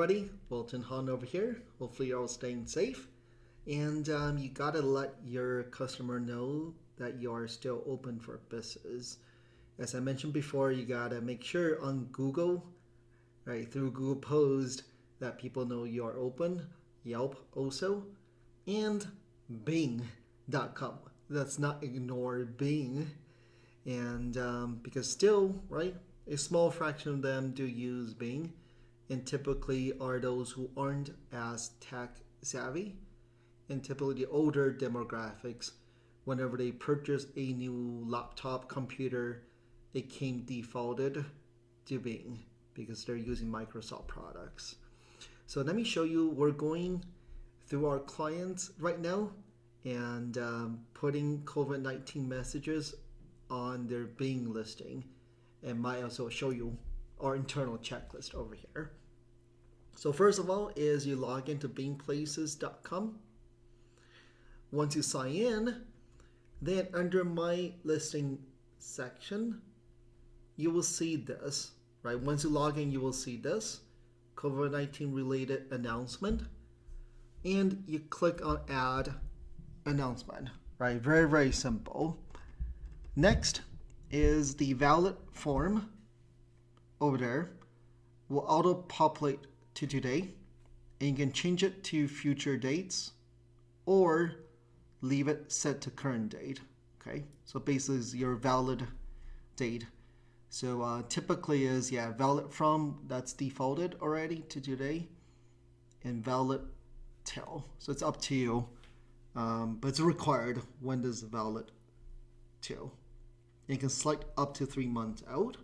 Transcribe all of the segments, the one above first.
everybody, Wilton Han over here. Hopefully you're all staying safe. And you gotta let your customer know that you are still open for business. As I mentioned before, you gotta make sure on Google, right, through Google Post, that people know you are open. Yelp also. And Bing.com. Let's not ignore Bing. And because still, right, a small fraction of them do use Bing, and typically are those who aren't as tech savvy, and typically the older demographics. Whenever they purchase a new laptop computer, it came defaulted to Bing because they're using Microsoft products. So let me show you, we're going through our clients right now and putting COVID-19 messages on their Bing listing, and might also show you our internal checklist over here. So first of all is you log into bingplaces.com. Once you sign in, then under my listing section, you will see this, right? Once you log in, you will see this COVID-19 related announcement, and you click on add announcement, right? Very, very simple. Next is the valid form over there will auto populate to today, and you can change it to future dates or leave it set to current date. Okay, so basically is your valid date. So typically is valid from, that's defaulted already to today, and valid till. So it's up to you, but it's required when does valid till. You can select up to 3 months out.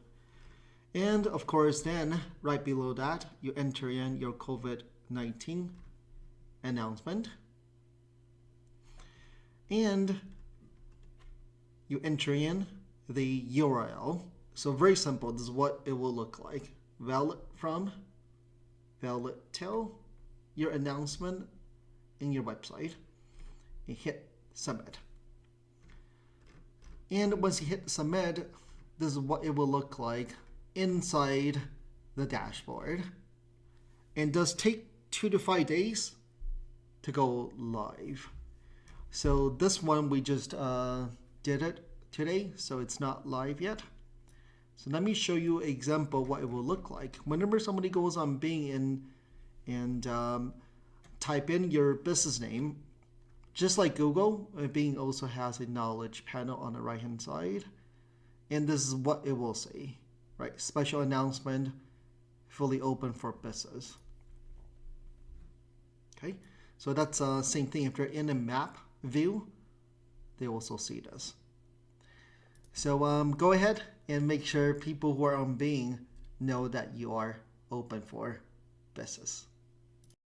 And of course, then right below that, you enter in your COVID-19 announcement. And you enter in the URL. So very simple. This is what it will look like. Valid from, valid till, your announcement in your website. You hit submit. And once you hit submit, this is what it will look like inside the dashboard. And it does take 2 to 5 days to go live. So this one we just did it today, so it's not live yet. So let me show you an example what it will look like. Whenever somebody goes on Bing and type in your business name, just like Google, Bing also has a knowledge panel on the right hand side. And this is what it will say, right? Special announcement, fully open for business. Okay, so that's the same thing. If they're in a map view, they also see this. So go ahead and make sure people who are on Bing know that you are open for business.